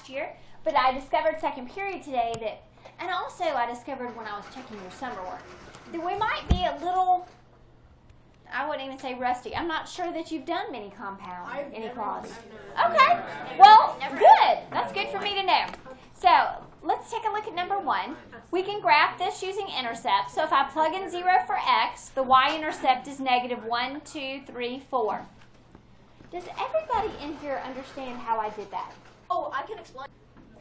last year, but I discovered second period today that, and also I discovered when I was checking your summer work, that we might be a little, I wouldn't even say rusty. I'm not sure that you've done many compound inequalities. Okay, well, good. That's good for me to know. So let's take a look at number 1. We can graph this using intercepts. So if I plug in 0 for x, the y-intercept is negative 1, 2, 3, 4. Does everybody in here understand how I did that? Oh, I can explain.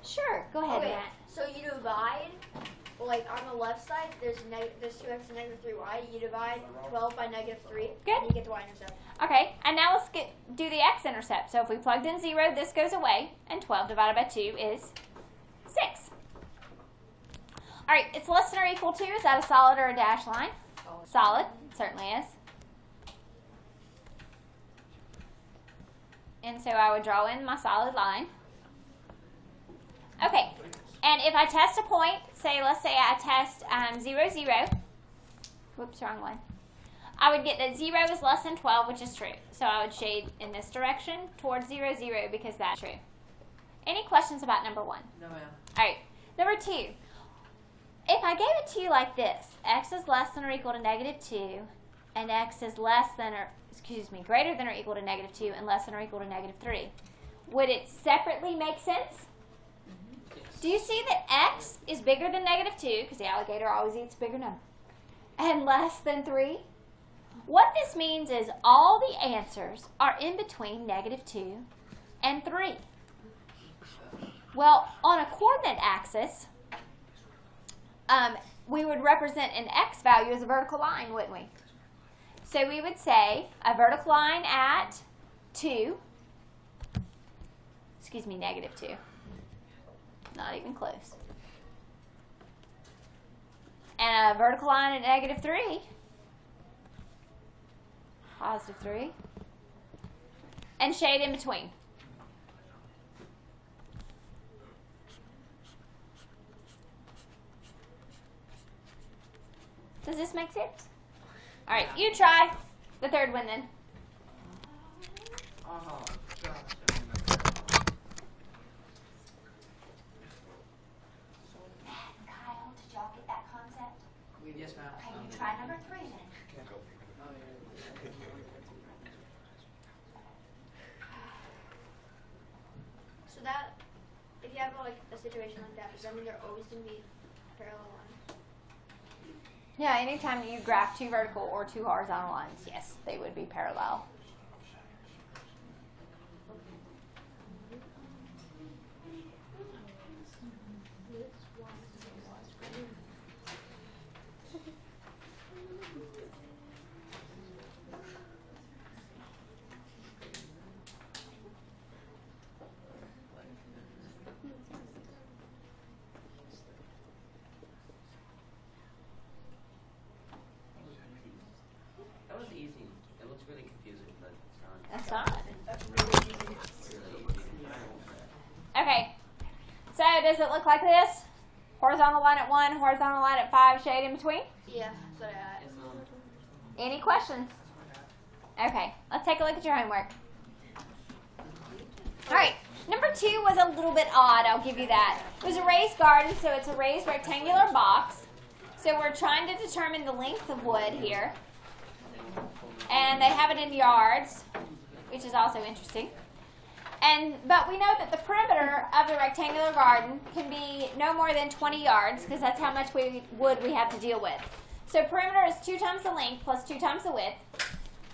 Sure, go ahead, Okay, Matt. so you divide, like on the left side, there's 2x and negative 3y. You divide 12 by negative 3, Good. and you get the y-intercept. Okay, and now let's do the x-intercept. So if we plugged in 0, this goes away, and 12 divided by 2 is 6. All right, it's less than or equal to. Is that a solid or a dashed line? Solid, certainly is. And so I would draw in my solid line. Okay, and if I test a point, let's say I test 0, 0. Whoops, wrong one. I would get that 0 is less than 12, which is true. So I would shade in this direction towards 0, 0 because that's true. Any questions about number 1? No, ma'am. All right, number 2. If I gave it to you like this, x is less than or equal to negative 2, and x is greater than or equal to negative 2 and less than or equal to negative 3, would it separately make sense? Do you see that x is bigger than negative 2, because the alligator always eats a bigger number, and less than 3? What this means is all the answers are in between negative 2 and 3. Well, on a coordinate axis, we would represent an x value as a vertical line, wouldn't we? So we would say a vertical line at 2, negative 2. Not even close. And a vertical line at negative 3, positive 3, and shade in between. Does this make sense? All right, you try the third one then. Kyle, did y'all get that concept? Yes, ma'am. Okay, you try number 3 then. So that, if you have like a situation like that, does that mean they're always going to be parallel lines? Yeah, anytime you graph 2 vertical or 2 horizontal lines, yes, they would be parallel. That was easy. It looks really confusing, but it's not. That's not. That's really easy. It's really easy. Okay, so does it look like this? Horizontal line at 1, horizontal line at 5, shade in between? Yeah, that's what I had. Yes, ma'am. Any questions? Okay, let's take a look at your homework. All right, number 2 was a little bit odd, I'll give you that. It was a raised garden, so it's a raised rectangular box. So we're trying to determine the length of wood here. And they have it in yards, which is also interesting. But we know that the perimeter of the rectangular garden can be no more than 20 yards, because that's how much wood we have to deal with. So perimeter is 2 times the length plus 2 times the width.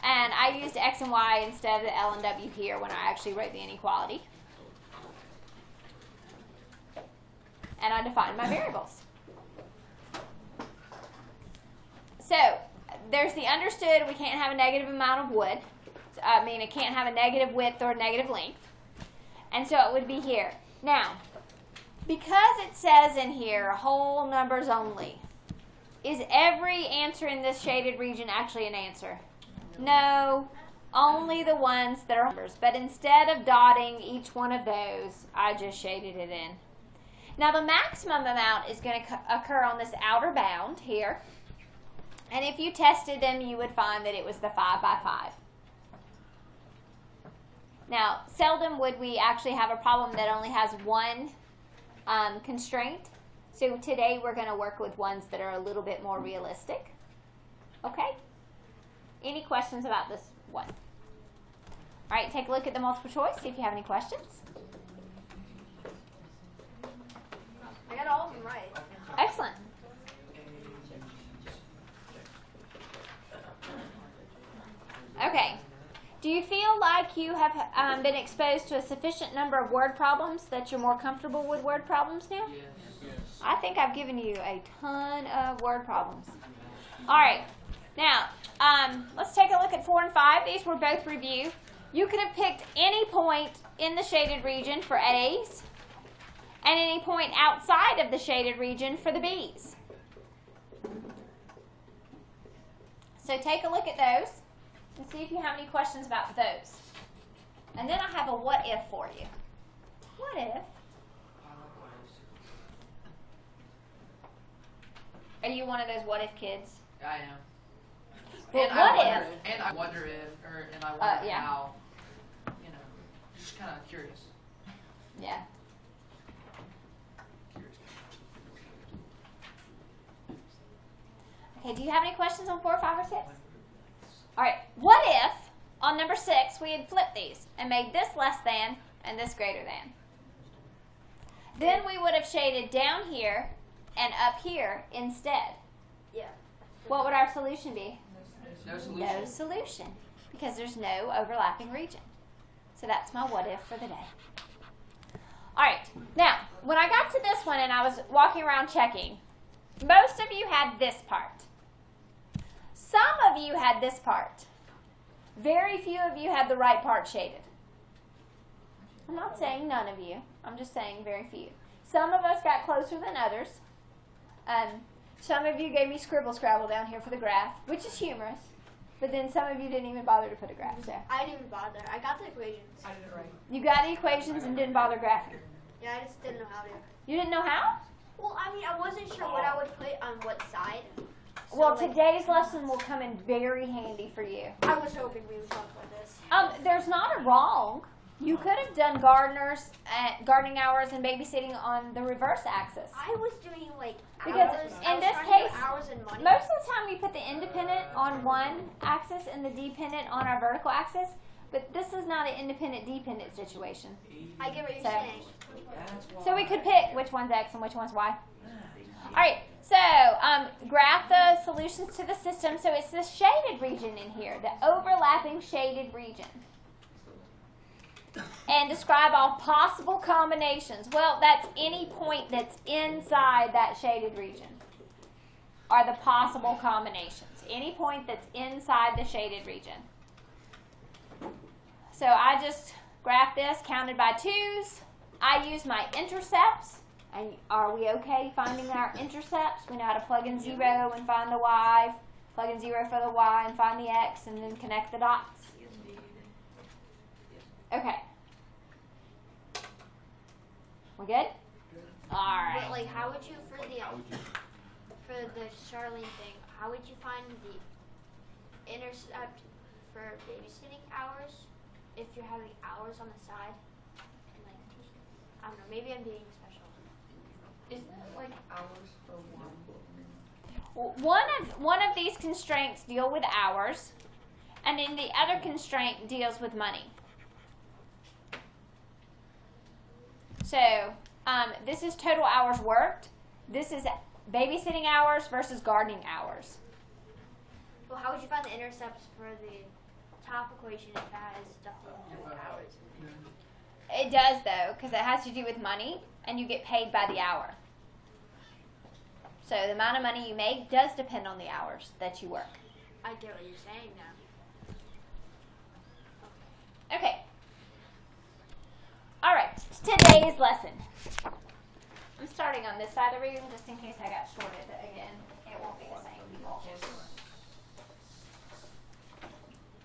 And I used x and y instead of the L and W here when I actually wrote the inequality. And I defined my variables. So there's the understood we can't have a negative amount of wood. I mean, it can't have a negative width or a negative length. And so it would be here. Now, because it says in here whole numbers only, is every answer in this shaded region actually an answer? No, only the ones that are numbers. But instead of dotting each one of those, I just shaded it in. Now the maximum amount is going to occur on this outer bound here. And if you tested them, you would find that it was the 5 by 5. Now, seldom would we actually have a problem that only has one constraint. So today we're going to work with ones that are a little bit more realistic. Okay? Any questions about this one? All right, take a look at the multiple choice, see if you have any questions. I got all of them right. Excellent. Okay. Do you feel like you have been exposed to a sufficient number of word problems that you're more comfortable with word problems now? Yes. I think I've given you a ton of word problems. All right. Now, let's take a look at 4 and 5. These were both review. You could have picked any point in the shaded region for A's and any point outside of the shaded region for the B's. So take a look at those and see if you have any questions about those. And then I have a what if for you. What if? Are you one of those what if kids? I am. Well, and what I wonder, if? And I wonder if, and I wonder yeah. how, just kind of curious. Yeah. Okay, do you have any questions on 4, 5, or 6? All right, what if on number 6 we had flipped these and made this less than and this greater than? Then we would have shaded down here and up here instead. Yeah. What would our solution be? No solution. No solution, because there's no overlapping region. So that's my what if for the day. All right, now, when I got to this one and I was walking around checking, most of you had this part. Some of you had this part. Very few of you had the right part shaded. I'm not saying none of you. I'm just saying very few. Some of us got closer than others. Some of you gave me scribble scrabble down here for the graph, which is humorous. But then some of you didn't even bother to put a graph there. I didn't even bother. I got the equations. I did it right. You got the equations and didn't bother graphing. Yeah, I just didn't know how to. You didn't know how? Well, I mean, I wasn't sure what I would put on what side. So, Well, like, today's lesson will come in very handy for you. I was hoping we would talk about this. There's not a wrong. You could have done gardening hours and babysitting on the reverse axis. I was doing like Because hours. in I was this trying to do case, hours and money. Most of the time we put the independent on one axis and the dependent on our vertical axis, but this is not an independent-dependent situation. I get what you're So- saying. So we could pick which one's X and which one's Y. All right, so graph the solutions to the system. So it's this shaded region in here, the overlapping shaded region. And describe all possible combinations. Well, that's any point that's inside that shaded region are the possible combinations. Any point that's inside the shaded region. So I just graphed this, counted by 2s. I use my intercepts. And are we okay finding our intercepts? We know how to plug in 0 and find the y, plug in 0 for the y and find the x, and then connect the dots. Okay. We good? All right. But like, how would you for the Charlene thing? How would you find the intercept for babysitting hours if you're having hours on the side? And like, I don't know. Maybe I'm being special. Isn't it like hours for one? Well, one of these constraints deal with hours, and then the other constraint deals with money. So this is total hours worked. This is babysitting hours versus gardening hours. Well, how would you find the intercepts for the top equation if it has stuff to do with hours? It does, though, because it has to do with money, and you get paid by the hour. So the amount of money you make does depend on the hours that you work. I get what you're saying now. Okay. All right, today's lesson. I'm starting on this side of the room just in case I got shorted again. It won't be the same people.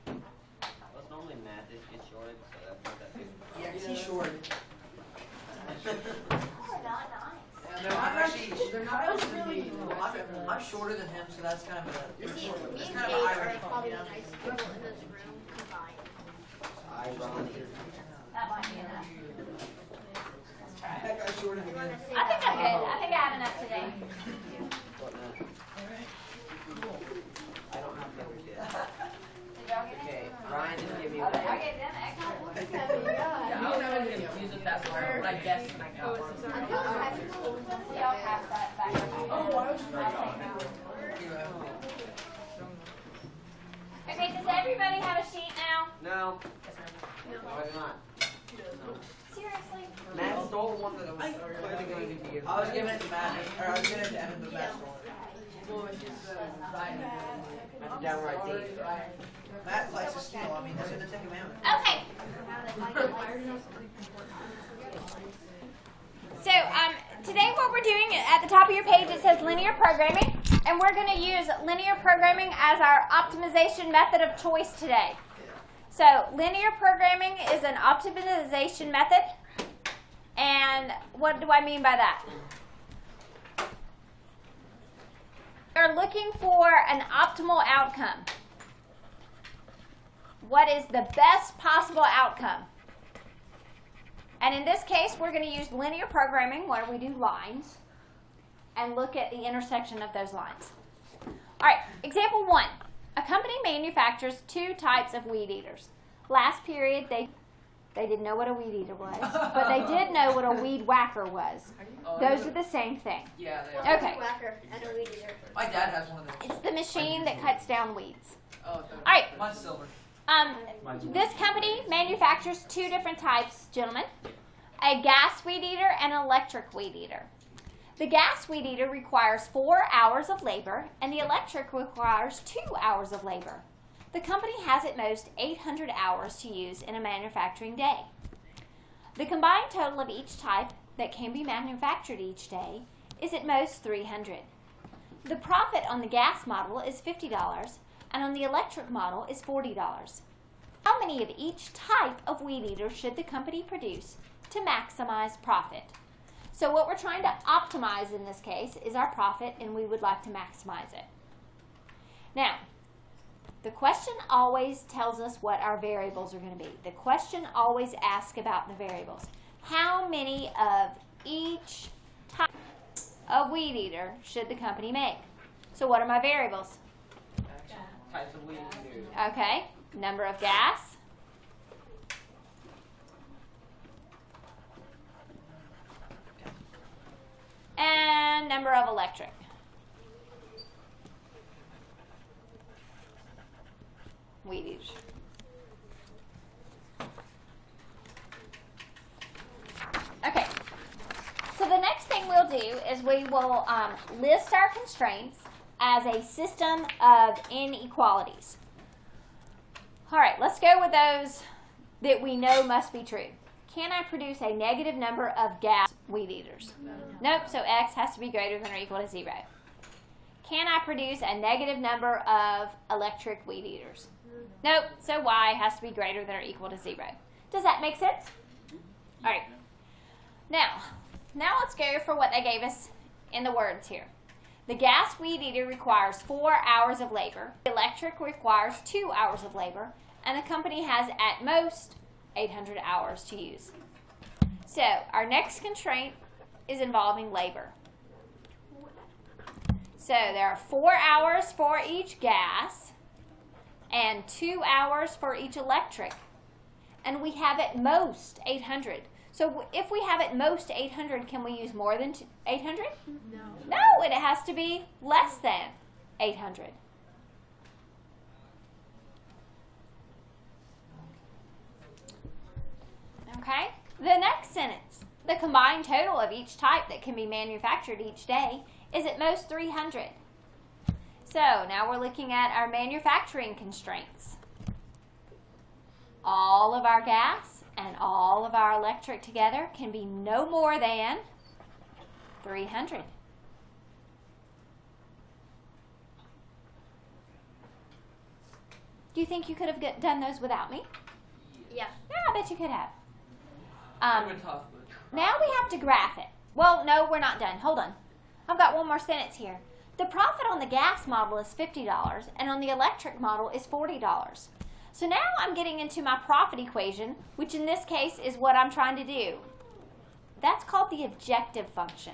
Well, it's normally Matt that gets shorted, so that's not that big. Yeah, 'cause he's short. Oh, not nice. No, I'm actually, they're not really. I'm shorter than him, so that's kind of a. Me It's and kind of Jake a irony. are probably the nicest people in this room combined. Ironic. That might be enough. That guy's shorter than You want me. to say I think I'm that? good. I think I have enough today. What not? I don't have numbers yet. Did y'all get it? Okay, Ryan just give me Oh, one. y'all get them? Excellent. Yeah, I was having confused with that part, but I guess when I got one. Y'all have that back. Oh, I was I'll take that. Okay, does everybody have a sheet now? No. Why not? Seriously? Matt stole one that I was clearly going to give you. I was giving it to Matt, or I was giving it to Evan, but Matt stole it. That's a downright thief. Matt likes to steal. I mean, that's in the Ten Commandments. Okay. So, today what we're doing, at the top of your page it says linear programming, and we're going to use linear programming as our optimization method of choice today. So, linear programming is an optimization method, and what do I mean by that? We're looking for an optimal outcome. What is the best possible outcome? And in this case, we're going to use linear programming where we do lines and look at the intersection of those lines. All right, example 1. A company manufactures 2 types of weed eaters. Last period, they didn't know what a weed eater was, but they did know what a weed whacker was. Those are the same thing. Yeah, they are. Okay. Whacker and a weed eater. My dad has one of those. It's the machine that cuts down weeds. Oh, All right. Mine's silver. This company manufactures 2 different types, gentlemen. A gas weed eater and an electric weed eater. The gas weed eater requires 4 hours of labor, and the electric requires 2 hours of labor. The company has at most 800 hours to use in a manufacturing day. The combined total of each type that can be manufactured each day is at most 300. The profit on the gas model is $50, and on the electric model is $40. How many of each type of weed eater should the company produce to maximize profit? So what we're trying to optimize in this case is our profit, and we would like to maximize it. Now, the question always tells us what our variables are going to be. The question always asks about the variables. How many of each type of weed eater should the company make? So what are my variables? Types of weed eaters. Okay, number of gas, and number of electric. Weed eaters. Okay, so the next thing we'll do is we will list our constraints as a system of inequalities. All right, let's go with those that we know must be true. Can I produce a negative number of gas weed eaters? Nope, so x has to be greater than or equal to 0. Can I produce a negative number of electric weed eaters? Nope, so y has to be greater than or equal to 0. Does that make sense? All right. Now let's go for what they gave us in the words here. The gas weed eater requires 4 hours of labor. The electric requires 2 hours of labor, and the company has at most 800 hours to use. So our next constraint is involving labor. So there are 4 hours for each gas and 2 hours for each electric, and we have at most 800. So if we have at most 800, can we use more than 800? No, it has to be less than 800. Okay, the next sentence. The combined total of each type that can be manufactured each day is at most 300. So now we're looking at our manufacturing constraints. All of our gas and all of our electric together can be no more than 300. Do you think you could have done those without me? Yeah. Yeah, I bet you could have. tough, Now we have to graph it. Well, no, we're not done. Hold on. I've got one more sentence here. The profit on the gas model is $50, and on the electric model is $40. So now I'm getting into my profit equation, which in this case is what I'm trying to do. That's called the objective function.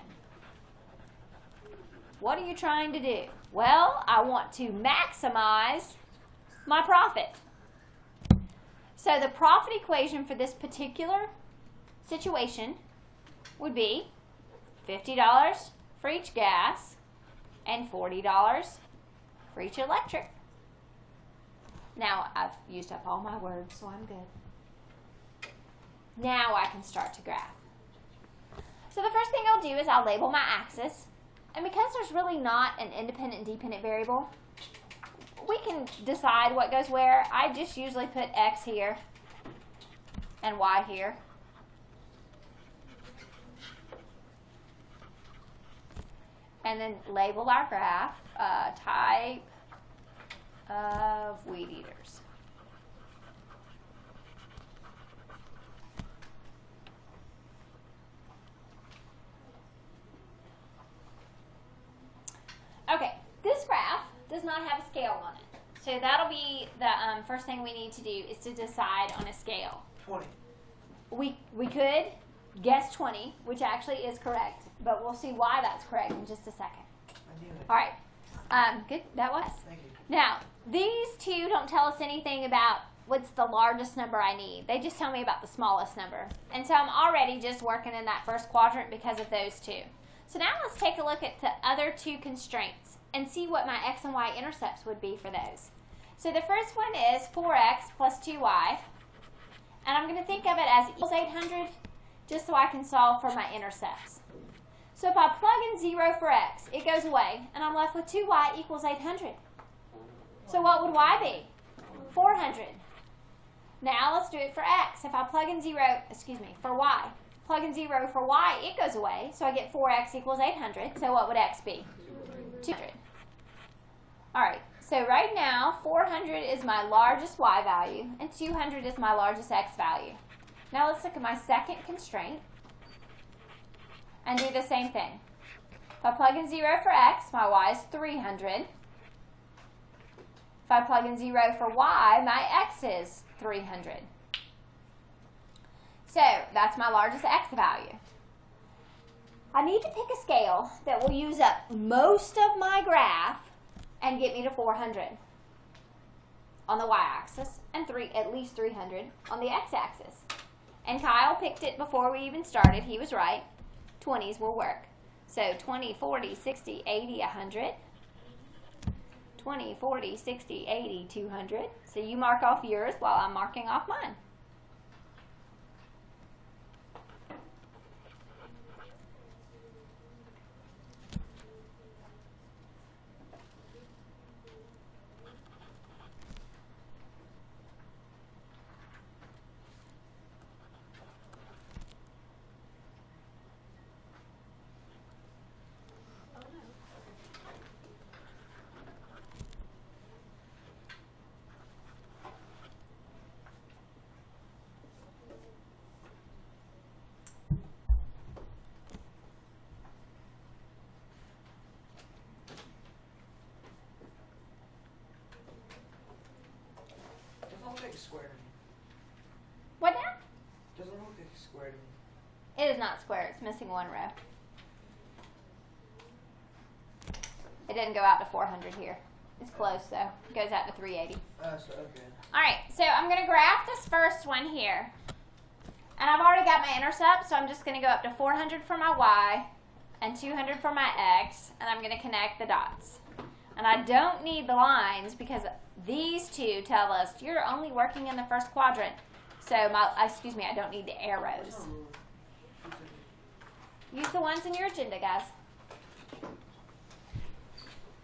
What are you trying to do? Well, I want to maximize my profit. So the profit equation for this particular situation would be $50 for each gas and $40 for each electric. Now, I've used up all my words, so I'm good. Now I can start to graph. So the first thing I'll do is I'll label my axis. And because there's really not an independent and dependent variable, we can decide what goes where. I just usually put X here and Y here. And then label our graph type of weed eaters. Okay, this graph does not have a scale on it. So that'll be the first thing we need to do is to decide on a scale. 20. We could guess 20, which actually is correct, but we'll see why that's correct in just a second. I knew it. All right, good, that was. Thank you. Now, these two don't tell us anything about what's the largest number I need. They just tell me about the smallest number. And so I'm already just working in that first quadrant because of those two. So now let's take a look at the other two constraints and see what my x and y intercepts would be for those. So the first one is 4x plus 2y. And I'm going to think of it as equals 800 just so I can solve for my intercepts. So if I plug in 0 for x, it goes away, and I'm left with 2y equals 800. So what would y be? 400. Now let's do it for x. If I plug in 0, for y. Plug in 0 for y, it goes away, so I get 4x equals 800. So what would x be? 200. All right, so right now, 400 is my largest y value, and 200 is my largest x value. Now let's look at my second constraint and do the same thing. If I plug in 0 for x, my y is 300. If I plug in 0 for y, my x is 300. So that's my largest x value. I need to pick a scale that will use up most of my graph and get me to 400 on the y-axis and at least 300 on the x-axis. And Kyle picked it before we even started. He was right. 20s will work. So 20, 40, 60, 80, 100. 20, 40, 60, 80, 200. So you mark off yours while I'm marking off mine. Square to me. What now? Doesn't look like a square to me. It is not square. It's missing one row. It didn't go out to 400 here. It's close, though. It goes out to 380. So okay. All right, so I'm going to graph this first one here. And I've already got my intercept, so I'm just going to go up to 400 for my y and 200 for my x, and I'm going to connect the dots. And I don't need the lines because these two tell us you're only working in the first quadrant. So I don't need the arrows. Use the ones in your agenda, guys.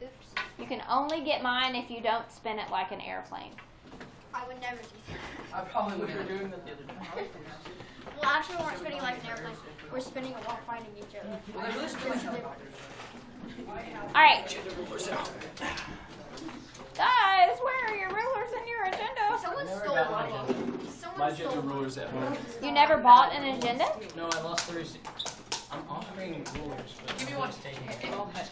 Oops. You can only get mine if you don't spin it like an airplane. I would never do that. I probably would have doing that the other day. Well, actually, we weren't spinning like an airplane. We're spinning it while fighting each other. Well, they really spin like helicopters. All right. Guys, where are your rulers and your agenda? Someone Never stole got one. my agenda. Someone My stole agenda one. rulers at home. You never bought an agenda? No, I lost 36. I'm offering rulers, but Give me I'm one. just taking Hey, it. oh, that's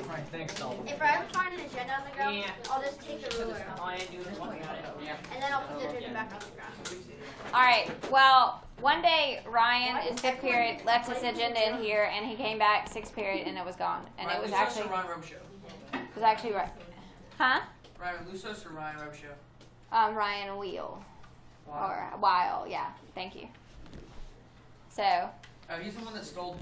Alright, thanks, Dalton. If I ever find an agenda on the ground, Yeah. I'll just take the ruler All I do is one at it. Yeah. and then I'll put the agenda back on the ground. All right. Well, one day Ryan in fifth period left his agenda in here, and he came back sixth period, and it was gone. And it was actually Ryan Robshow. right. Huh? Ryan Lusos or Ryan Robshow? Ryan Wheel Wow. or Weil. Yeah. Thank you. So. He's the one that stole.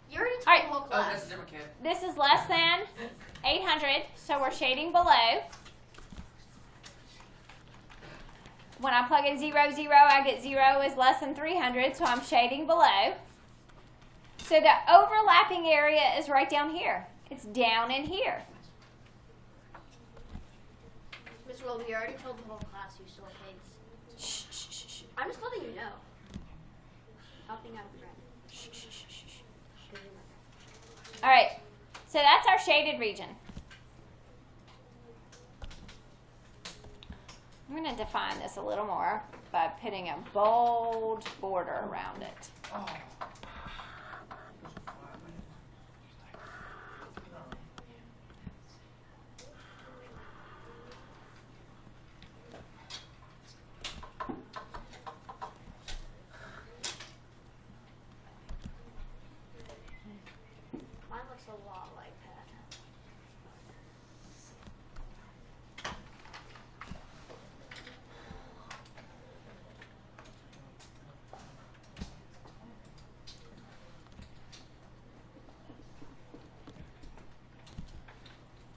You already told All right. the whole Oh, class. that's a different kid. This is less than 800, so we're shading below. When I plug in 0, 0, I get 0 is less than 300, so I'm shading below. So the overlapping area is right down here. It's down in here. Mr. Wilby, you already told the whole class you stole pigs. Shh, shh, shh, shh. I'm just letting you know. Helping out a friend. All right, so that's our shaded region. I'm going to define this a little more by putting a bold border around it. Oh. Mine looks a lot like that.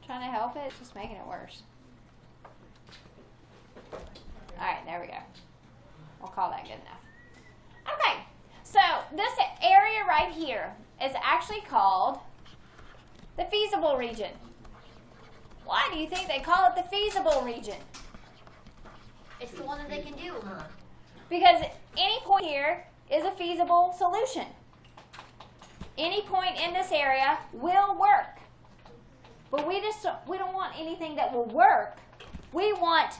Trying to help it, it's just making it worse. Alright, there we go. We'll call that good enough. Okay, so this area right here is actually called the feasible region. Why do you think they call it the feasible region? It's the one that they can do. Because any point here is a feasible solution. Any point in this area will work. But we don't want anything that will work. We want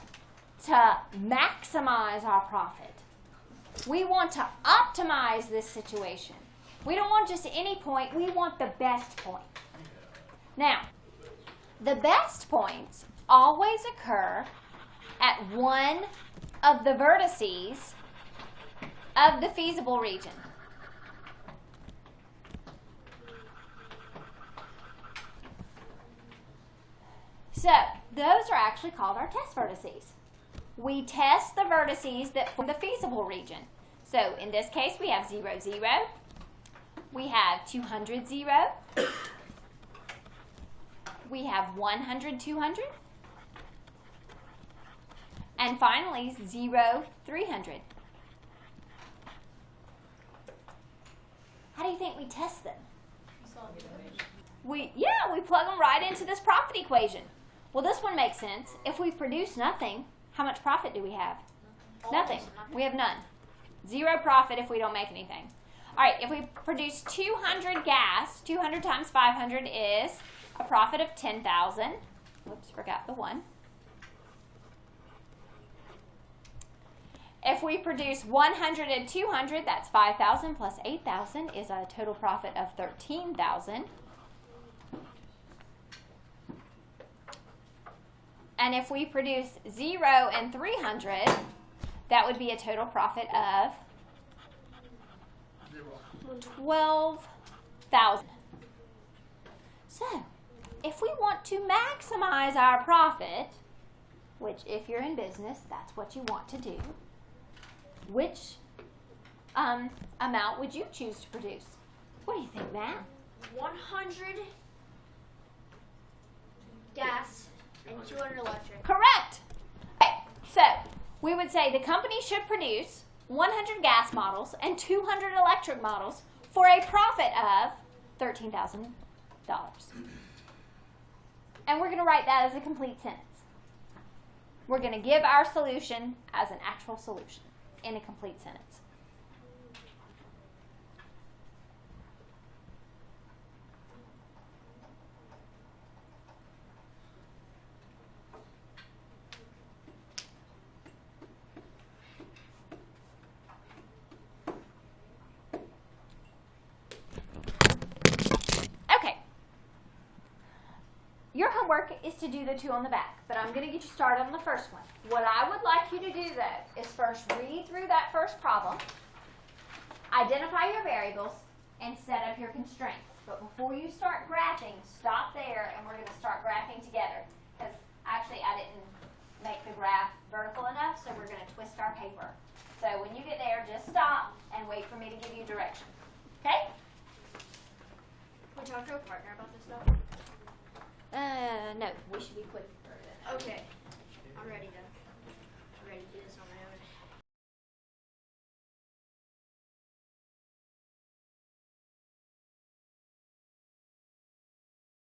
to maximize our profit. We want to optimize this situation. We don't want just any point, we want the best point. Now, the best points always occur at one of the vertices of the feasible region. So, those are actually called our test vertices. We test the vertices that form the feasible region. So, in this case, we have 0, 0. We have 200, 0. We have 100, 200. And finally, 0, 300. How do you think we test them? We plug them right into this profit equation. Well, this one makes sense. If we produce nothing, how much profit do we have? Nothing. We have none. 0 profit if we don't make anything. All right, if we produce 200 gas, 200 times 500 is a profit of 10,000. Whoops, forgot the 1. If we produce 100 and 200, that's 5,000 plus 8,000 is a total profit of 13,000. And if we produce 0 and 300, that would be a total profit of 12,000. So, if we want to maximize our profit, which if you're in business, that's what you want to do, which amount would you choose to produce? What do you think, Matt? 100 gas and 200 electric. Correct. Okay, so we would say the company should produce 100 gas models and 200 electric models for a profit of $13,000. And we're going to write that as a complete sentence. We're going to give our solution as an actual solution in a complete sentence. work is to do the two on the back, but I'm going to get you started on the first one. What I would like you to do, though, is first read through that first problem, identify your variables, and set up your constraints. But before you start graphing, stop there, and we're going to start graphing together. Because actually, I didn't make the graph vertical enough, so we're going to twist our paper. So when you get there, just stop and wait for me to give you direction. Okay? Can we talk to a partner about this stuff? No, we should be quick for it. Okay. I'm ready then.